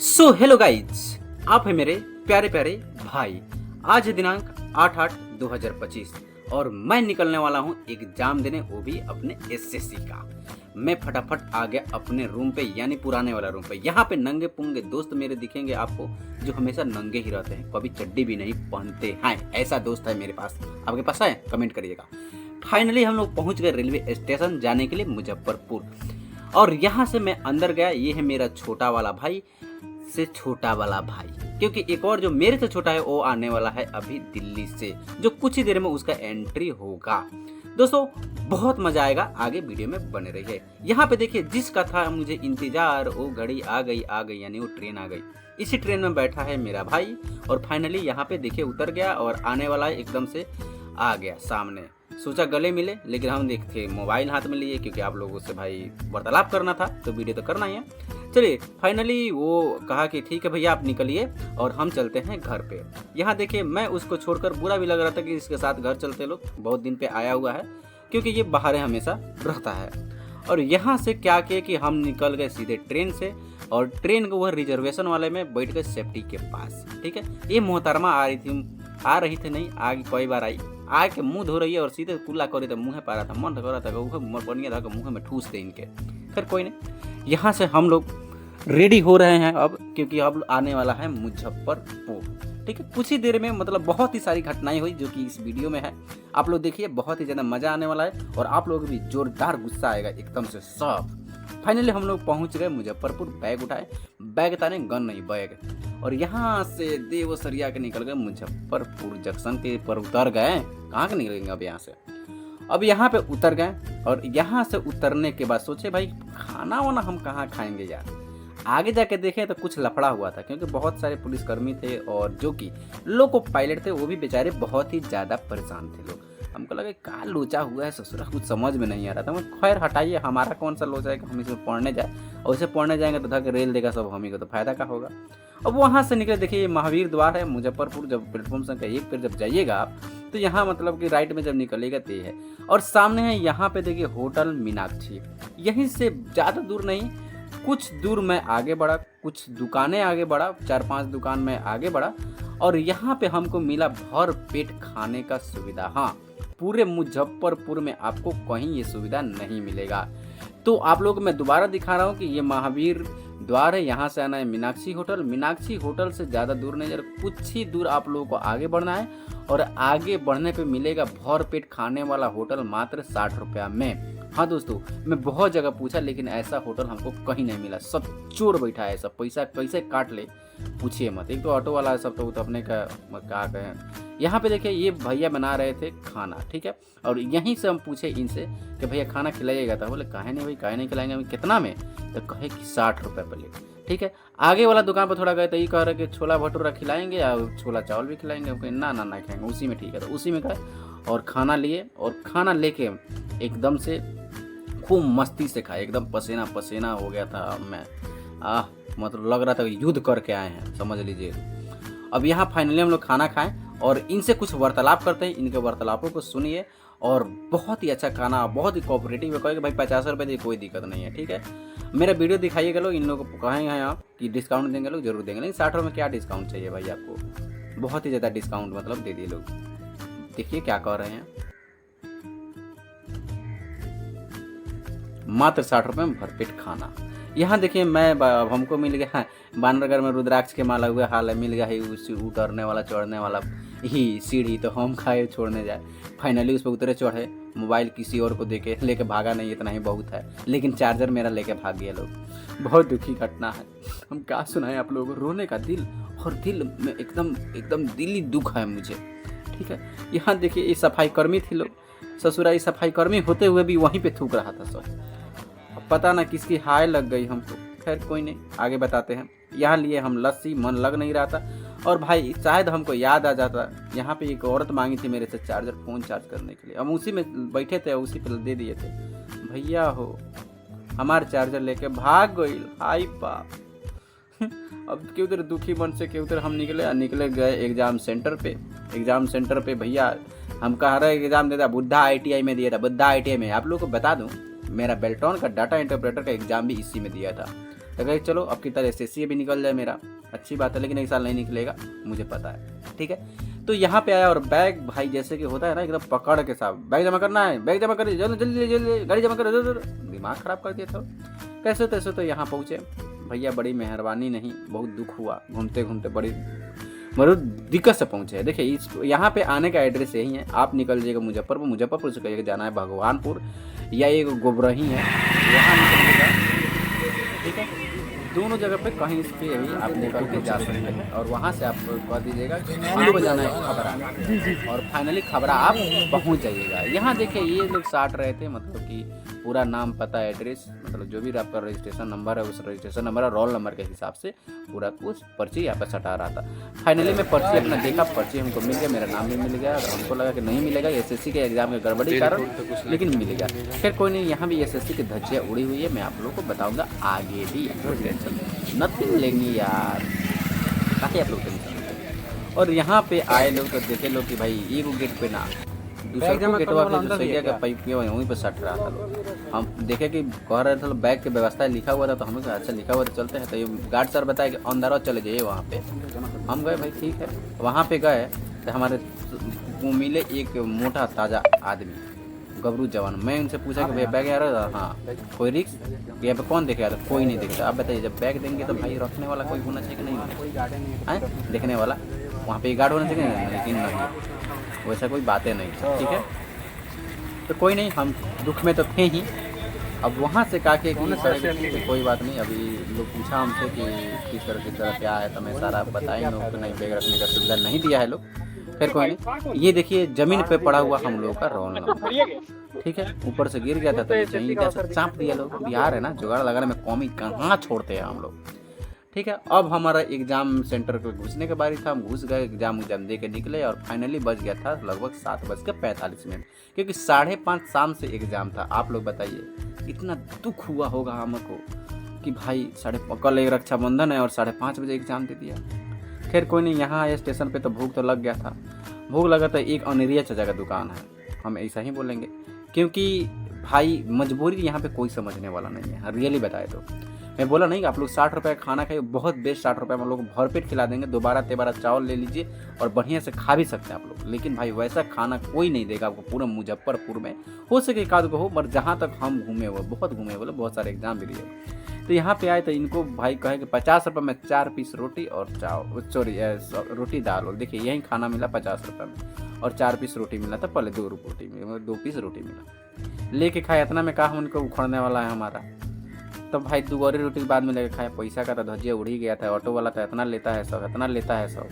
So hello guys, आप है मेरे प्यारे प्यारे भाई। आज है दिनांक 8/8/2025 और मैं निकलने वाला हूँ एग्जाम देने, वो भी अपने एसएससी का। मैं फटाफट आ गया अपने रूम पे, यानी पुराने वाला रूम पे। यहाँ पे नंगे पुंगे दोस्त मेरे दिखेंगे आपको, जो हमेशा नंगे ही रहते हैं, कभी चड्डी भी नहीं पहनते हैं। ऐसा दोस्त है मेरे पास। आपके पास है? कमेंट करिएगा। फाइनली हम लोग पहुँच गए रेलवे स्टेशन जाने के लिए मुजफ्फरपुर, और यहाँ से मैं अंदर गया। ये है मेरा छोटा वाला भाई से छोटा वाला भाई, क्योंकि एक और जो मेरे से छोटा है वो आने वाला है अभी दिल्ली से, जो कुछ ही देर में उसका एंट्री होगा। दोस्तों बहुत मजा आएगा, आगे वीडियो में बने रहिए। यहाँ पे देखिए, जिसका था मुझे इंतजार वो घड़ी आ गई यानी वो ट्रेन आ गई। इसी ट्रेन में बैठा है मेरा भाई, और फाइनली यहाँ पे देखिए उतर गया और आने वाला है, एकदम से आ गया सामने। सोचा गले मिले, लेकिन हम देखते मोबाइल हाथ में लिए, क्योंकि आप लोगों से भाई वार्तालाप करना था तो वीडियो तो करना ही है। चलिए फाइनली वो कहा कि ठीक है भैया आप निकलिए और हम चलते हैं घर पे। यहाँ देखिए मैं उसको छोड़कर, बुरा भी लग रहा था कि इसके साथ घर चलते, लोग बहुत दिन पे आया हुआ है, क्योंकि ये बाहर हमेशा रहता है। और यहाँ से क्या किया कि हम निकल गए सीधे ट्रेन से, और ट्रेन को वह रिजर्वेशन वाले में बैठ गए सेफ्टी के पास। ठीक है, ये मोहतरमा आ रही थी नहीं, आगे कई बार आई, आके मुंह धो रही है और सीधे कुल्ला कर रही था, मुँह पा रहा था, मन कर रहा था बढ़िया था मुँह में ठूस दे इनके। फिर कोई नहीं, यहाँ से हम लोग रेडी हो रहे हैं अब, क्योंकि अब आने वाला है मुजफ्फरपुर। ठीक है, कुछ ही देर में, मतलब बहुत ही सारी घटनाएं हुई जो कि इस वीडियो में है। आप लोग देखिए, बहुत ही ज़्यादा मज़ा आने वाला है, और आप लोगों को भी जोरदार गुस्सा आएगा एकदम से सब। फाइनली हम लोग पहुंच गए मुजफ्फरपुर। बैग उठाए, बैग ताने, गन नहीं बैग, और यहाँ से देवसरिया के निकल गए मुजफ्फरपुर जंक्शन के पर उतर गए। कहाँ के निकलेंगे अब यहाँ से? अब यहाँ पे उतर गए, और यहाँ से उतरने के बाद सोचे भाई खाना वाना हम कहाँ खाएंगे यार। आगे जाके देखें तो कुछ लफड़ा हुआ था, क्योंकि बहुत सारे पुलिसकर्मी थे, और जो कि लोको पायलट थे वो भी बेचारे बहुत ही ज़्यादा परेशान थे लोग। हमको लगा क्या लोचा हुआ है ससुरा, कुछ समझ में नहीं आ रहा था। मैं खैर हटाइए, हमारा कौन सा लोचा है कि हम इसमें पढ़ने जाए, और उसे पढ़ने जाएंगे तो धक रेल देगा सब, हम ही को तो फायदा का होगा। अब वहाँ से निकले, देखिए ये महावीर द्वार है मुजफ्फरपुर। जब प्लेटफॉर्म संख्या 1 पर जब जाइएगा आप, तो यहाँ मतलब कि राइट में जब निकलेगा तो ये है, और सामने है यहाँ पे देखिए होटल मीनाक्षी। यहीं से ज़्यादा दूर नहीं, कुछ दूर मैं आगे बढ़ा, कुछ दुकानें आगे बढ़ा, 4-5 दुकान में आगे बढ़ा, और यहाँ पे हमको मिला भर पेट खाने का सुविधा। हाँ, पूरे मुजफ्फरपुर में आपको कहीं ये सुविधा नहीं मिलेगा। तो आप लोग मैं दोबारा दिखा रहा हूँ कि ये महावीर द्वार है, यहाँ से आना है मीनाक्षी होटल। मीनाक्षी होटल से ज़्यादा दूर नहीं, जरा कुछ ही दूर आप लोगों को आगे बढ़ना है, और आगे बढ़ने पे मिलेगा भर पेट खाने वाला होटल मात्र 60 रुपया में। हाँ दोस्तों, मैं बहुत जगह पूछा, लेकिन ऐसा होटल हमको कहीं नहीं मिला। सब चोर बैठा है, सब पैसा कैसे काट ले पूछिए मत। एक तो ऑटो वाला है सब, तो अपने का क्या कहें। यहाँ पे देखिए ये भैया बना रहे थे खाना, ठीक है, और यहीं से हम पूछे इनसे कि भैया खाना खिलाइएगा था। बोले काहे नहीं भाई, काहे नहीं खिलाएंगे, हमें कितना में? तो कहे कि 60 रुपये प्लेट। ठीक है, आगे वाला दुकान पर थोड़ा गए तो ये कह रहे कि छोला भटूरा खिलाएंगे या छोला चावल भी खिलाएंगे। ना ना ना खाएंगे, उसी में ठीक है। तो उसी में गए और खाना लिए, और खाना लेके एकदम से खूब मस्ती से खाए, एकदम पसीना पसीना हो गया था मैं। मतलब लग रहा था युद्ध करके आए हैं, समझ लीजिए। अब यहाँ फाइनली हम लोग खाना खाएं, और इनसे कुछ वार्तालाप करते हैं, इनके वार्तालापों को सुनिए। और बहुत ही अच्छा खाना, बहुत ही कोऑपरेटिव है, कहेंगे भाई 50 रुपये दी, कोई दिक्कत नहीं है। ठीक है, मेरा वीडियो दिखाइएगा लोग, इन लोगों को कहेंगे आप कि डिस्काउंट देंगे लोग, जरूर देंगे। नहीं 60 रुपये में क्या डिस्काउंट चाहिए भाई आपको, बहुत ही ज़्यादा डिस्काउंट मतलब दे दिए लोग। देखिए क्या कह रहे हैं, मात्र 60 रुपये में भरपेट खाना। यहाँ देखिए मैं हमको मिल गया है बानरगढ़ में रुद्राक्ष के माला हुआ हाल है, मिल गया है उतरने वाला चढ़ने वाला ही सीढ़ी, तो हम खाए छोड़ने जाए। फाइनली उस पर उतरे चढ़े, मोबाइल किसी और को देके लेके भागा नहीं, इतना ही बहुत है, लेकिन चार्जर मेरा लेके भाग गया लोग। बहुत दुखी घटना है, हम क्या सुनाएं आप लोगों को, रोने का दिल, और दिल में एकदम एकदम दिली दुख है मुझे। ठीक है, यहाँ देखिए ये सफाई कर्मी थी लोग, ससुराई सफाई कर्मी होते हुए भी वहीं पे थूक रहा था सब। पता ना किसकी हाय लग गई हमको, खैर कोई नहीं, आगे बताते हैं। यहाँ लिए हम लस्सी, मन लग नहीं रहा था, और भाई शायद हमको याद आ जाता, यहाँ पे एक औरत मांगी थी मेरे से चार्जर, फ़ोन चार्ज करने के लिए। हम उसी में बैठे थे, उसी पे दे दिए थे। भैया हो हमारे चार्जर लेके भाग गई, हाय बाप। अब के उधर दुखी मन से के उधर हम निकले गए एग्ज़ाम सेंटर पे। एग्ज़ाम सेंटर पे भैया हम कह रहे एग्ज़ाम देता, बुद्धा ITI में दिया था, बुद्धा ITI में। आप लोगों को बता दूँ, मेरा बेल्टॉन का डाटा इंटरप्रेटर का एग्ज़ाम भी इसी में दिया था। तो कहे चलो अब की तरह SSC भी निकल जाए मेरा, अच्छी बात है, लेकिन एक साल नहीं निकलेगा मुझे पता है, ठीक है। तो यहाँ पे आया और बैग भाई जैसे कि होता है ना एकदम पकड़ के साथ, बैग जमा करना है, बैग जमा करिए, जल्दी जल्दी जल्दी गाड़ी जमा करो, दिमाग खराब कर दिया था। कैसे तैसे तो यहाँ पहुँचे भैया, बड़ी मेहरबानी नहीं, बहुत दुख हुआ, घूमते घूमते बड़ी मतलब दिक्कत से पहुँचे हैं। देखिए इस यहाँ पे आने का एड्रेस यही है, आप निकल जाइएगा मुजफ्फरपुर, मुजफ्फरपुर से कहिएगा जाना है भगवानपुर या एक गोबरही है, वहाँ निकलिएगा, ठीक है। दोनों जगह पे कहीं से भी आप निकल के जा सकते हैं और वहाँ से आप कह दीजिएगा आपको जाना है खबरा, और फाइनली खबरा आप पहुँच जाइएगा। यहाँ देखिए ये लोग साट रहे थे, मतलब कि पूरा नाम पता एड्रेस, मतलब जो भी आपका रजिस्ट्रेशन नंबर है उस रजिस्ट्रेशन नंबर और रोल नंबर के हिसाब से पूरा कुछ पर्ची यहाँ पर सटा रहा था। फाइनली मैं पर्ची अपना देखा, पर्ची हमको मिल गया, मेरा नाम भी मिल गया। हमको लगा कि नहीं मिलेगा SSC के एग्जाम के गड़बड़ी कारण, लेकिन मिल गया। फिर कोई नहीं, यहाँ भी SSC की धज्जियाँ उड़ी हुई है, मैं आप लोगों को बताऊँगा आगे भी, टेंशन नथिंग लेंगी यार, ताकि आप लोग टेंशन। और यहाँ पे आए लोग तो देखे लोग कि भाई एक गेट पे ना दूसरे गेटवा पे जो सरिया का पाइप के वहीं पे सट रहा था लोग। हम देखे कि कह रहे थे बैग के व्यवस्था लिखा हुआ था, तो हमें अच्छा लिखा हुआ तो चलते हैं। तो ये गार्ड सर बताया कि अंदर चले जाइए वहाँ पे। हम गए भाई ठीक है, वहाँ पे गए तो हमारे वो मिले एक मोटा ताज़ा आदमी गबरू जवान। मैं उनसे पूछा कि भैया बैग आ रहा था, हाँ कोई रिक्स यहाँ पे कौन देखेगा, तो कोई नहीं देखेगा। आप बताइए जब बैग देंगे तो भाई रखने वाला कोई होना चाहिए कि नहीं होना चाहिए, देखने वाला वहाँ पे गार्ड होना चाहिए, लेकिन नहीं वैसा कोई बातें नहीं, ठीक है। तो कोई नहीं, हम दुख में तो थे ही। अब वहाँ से कहा कि कोई बात नहीं, अभी लोग पूछा हमसे कि किस तरह क्या है, तो मैं सारा बताएंगे लोग, तो नहीं बैग रखने का सुविधा नहीं दिया है लोग। फिर कोई नहीं, ये देखिए ज़मीन पे पड़ा हुआ हम लोगों का रोल नंबर, ठीक है, ऊपर से गिर गया था तो चाँप दिया लोग। बिहार है ना, जुगाड़ लगाने में कौमी कहाँ छोड़ते हैं हम लोग, ठीक है। अब हमारा एग्ज़ाम सेंटर पे घुसने के बारी था, हम घुस गए, एग्ज़ाम दे के निकले और फाइनली बज गया था लगभग 7:45, क्योंकि 5:30 शाम से एग्ज़ाम था। आप लोग बताइए इतना दुख हुआ होगा हमको कि भाई कल एक रक्षाबंधन है और 5:30 बजे एग्ज़ाम दे दिया। खैर कोई नहीं, यहाँ आए स्टेशन पे तो भूख तो लग गया था। भूख लगा तो एक अनेरिया चाचा का दुकान है, हम ऐसा ही बोलेंगे, क्योंकि भाई मजबूरी यहाँ पे कोई समझने वाला नहीं है। रियली बताए तो मैं बोला नहीं कि आप लोग 60 रुपये का खाना खाइए, बहुत बेस्ट 60 रुपये में हम लोग भरपेट खिला देंगे, दोबारा तेबारा चावल ले लीजिए और बढ़िया से खा भी सकते हैं आप लोग। लेकिन भाई वैसा खाना कोई नहीं देगा आपको पूरा मुजफ्फरपुर में। हो सके एक आध को हो, पर जहाँ तक हम घूमे हुए बहुत घूमे बोले, बहुत सारे एग्जाम भी दिए। तो यहाँ पे आए तो इनको भाई कहे कि 50 रुपये में 4 पीस रोटी और रोटी दाल। देखिए यही खाना मिला 50 रुपये में, और 4 पीस रोटी मिला था, पहले 2 रोटी मिला, 2 पीस रोटी मिला। लेके खाया, इतना में कहा उनको उखड़ने वाला है हमारा। तो भाई 2 और रोटी बाद में लेके खाया, पैसा का तो धज्जिया उड़ ही गया था। ऑटो वाला तो इतना लेता है सब, इतना लेता है सब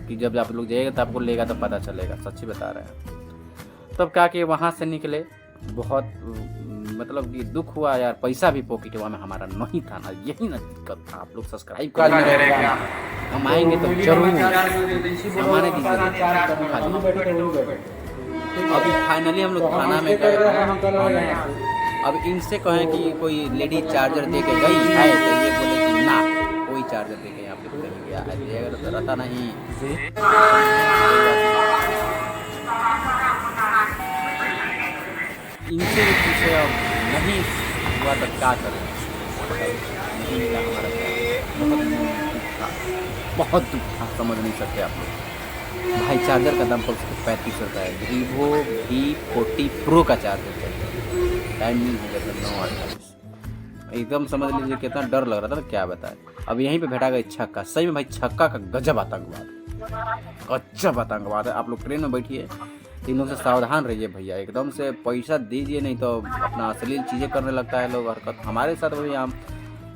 कि जब आप लोग जाइएगा तो आपको लेगा तो पता चलेगा, सच्ची बता रहे हैं। तब क्या कि वहाँ से निकले, बहुत मतलब कि दुख हुआ यार, पैसा भी पॉकेटवा में हमारा नहीं था ना, यही ना दिक्कत था। आप लोग सब्सक्राइब कर लीजिएगा, हम आएंगे तो जरूर हमारे अभी फाइनली हम लोग खाना में गए। अब इनसे कहें कि कोई लेडी चार्जर दे के गई है, तो ये बोले कि ना कोई चार्जर दे के यहाँ पे कहीं गया है, अगर तो रहता नहीं। इनसे भी पूछे अब नहीं हुआ तो क्या करें, नहीं मिला हमारा क्या, बहुत दुख था, समझ नहीं सकते आप लोग। भाई चार्जर का दाम पड़ सकता 35 रुपये है, वीवो V40 Pro का चार्जर चाहिए, टाइमिंग हो गया था 9:28। एकदम समझ लीजिए कितना डर लग रहा था ना, क्या बताए। अब यहीं पे बैठा गया छक्का, सही में भाई छक्का का गजब आतंकवाद, गजब आतंकवाद है। आप लोग ट्रेन में बैठिए, तीनों से सावधान रहिए भैया, एकदम से पैसा दीजिए, नहीं तो अपना अश्लील चीज़ें करने लगता है लोग हरकत। हमारे साथ वही हम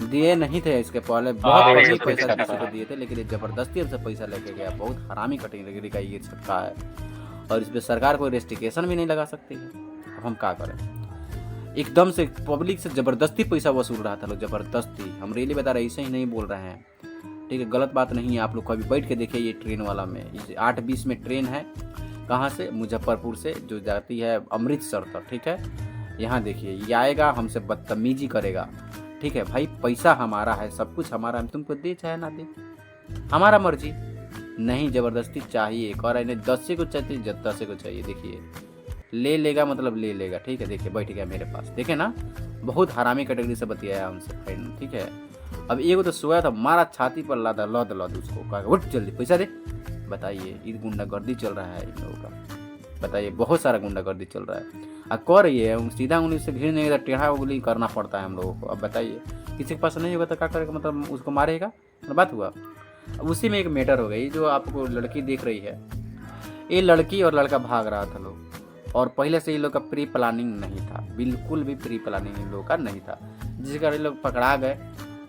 दिए नहीं थे इसके पहले, बहुत पैसा किसी को दिए थे, लेकिन ये ज़बरदस्ती हमसे पैसा लेके गया। बहुत हरामी कैटेगरी का ये छक्का है, और इस पर सरकार कोई रेस्ट्रिक्शन भी नहीं लगा सकती है। अब हम क्या करें, एकदम से पब्लिक से ज़बरदस्ती पैसा वसूल रहा था लोग, ज़बरदस्ती। हम रियली बता रहे, ऐसे ही नहीं बोल रहे हैं, ठीक है, गलत बात नहीं है। आप लोग कभी बैठ के देखिए, ये ट्रेन वाला में 8:20 में ट्रेन है, कहाँ से, मुजफ्फरपुर से, जो जाती है अमृतसर तक, ठीक है। यहाँ देखिए ये आएगा, हमसे बदतमीजी करेगा, ठीक है। भाई पैसा हमारा है, सब कुछ हमारा है, तुमको दे चाहे ना दे, हमारा मर्जी नहीं, ज़बरदस्ती चाहिए। और इन्हें 10 को चाहिए, 10 को चाहिए, देखिए ले लेगा मतलब ले लेगा, ठीक है। देखिए बैठ गया मेरे पास, देखे ना, बहुत हरामी कैटेगरी से बतियाया हमसे फ्रेंड, ठीक है। अब एगो तो सोया था, मारा छाती पर लादा लद लद उसको, कहा उठ जल्दी पैसा दे। बताइए ये गुंडागर्दी चल रहा है इन लोगों का, बताइए बहुत सारा गुंडागर्दी चल रहा है। अब कर रही है सीधा उंगली से घिर नहीं, टेढ़ा उंगली करना पड़ता है हम लोगों को। अब बताइए किसी के पास नहीं होगा तो क्या करेगा, मतलब उसको मारेगा, बात हुआ। अब उसी में एक मैटर हो गई, जो आपको लड़की देख रही है, ये लड़की और लड़का भाग रहा था लोग, और पहले से ये लोग का प्री प्लानिंग नहीं था, बिल्कुल भी प्री प्लानिंग इन लोगों का नहीं था, जिस कारण ये लोग पकड़ा गए।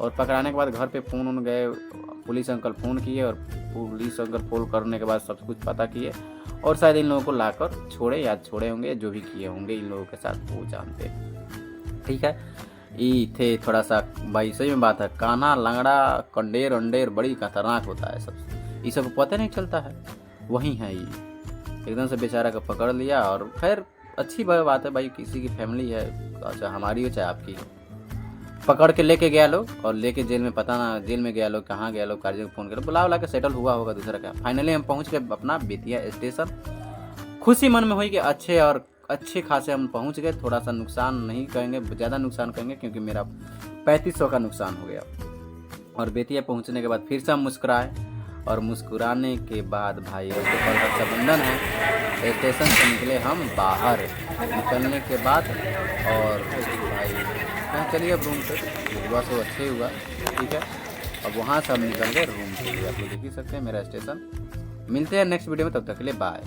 और पकड़ाने के बाद घर पे फ़ोन गए, पुलिस अंकल फ़ोन किए, और पुलिस अंकल फ़ोन करने के बाद सब कुछ पता किए, और शायद इन लोगों को लाकर छोड़े या छोड़े होंगे, जो भी किए होंगे इन लोगों के साथ वो जानते हैं। ठीक है, ये थे थोड़ा सा भाई, सही में बात है, कान्हा लंगड़ा कंडेर अंडेर बड़ी खतरनाक होता है, सब ये सब पता नहीं चलता है। वही है ये, एकदम से बेचारा को पकड़ लिया। और खैर अच्छी बात है भाई, किसी की फैमिली है, चाहे हमारी हो चाहे आपकी हो, पकड़ के लेके गया लोग, और लेके जेल में, पता ना जेल में गया लोग, कहाँ गया लोग, कार्य को फ़ोन कर बुला के सेटल हुआ होगा दूसरा क्या। फाइनली हम पहुँच गए अपना बेतिया स्टेशन, खुशी मन में हुई कि अच्छे खासे हम पहुँच गए। थोड़ा सा नुकसान नहीं कहेंगे, ज़्यादा नुकसान कहेंगे, क्योंकि मेरा 3500 का नुकसान हो गया। और बेतिया पहुँचने के बाद फिर से हम मुस्कुराए, और मुस्कुराने के बाद भाई उसके कल रक्षाबंधन है, स्टेशन से निकले हम बाहर। निकलने के बाद और भाई कहाँ चलिए अब रूम पे, हुआ तो अच्छे हुआ, ठीक है। अब वहाँ से हम निकल गए रूम के लिए, आप लोग देख ही सकते हैं मेरा स्टेशन। मिलते हैं नेक्स्ट वीडियो में, तब तक के लिए बाय।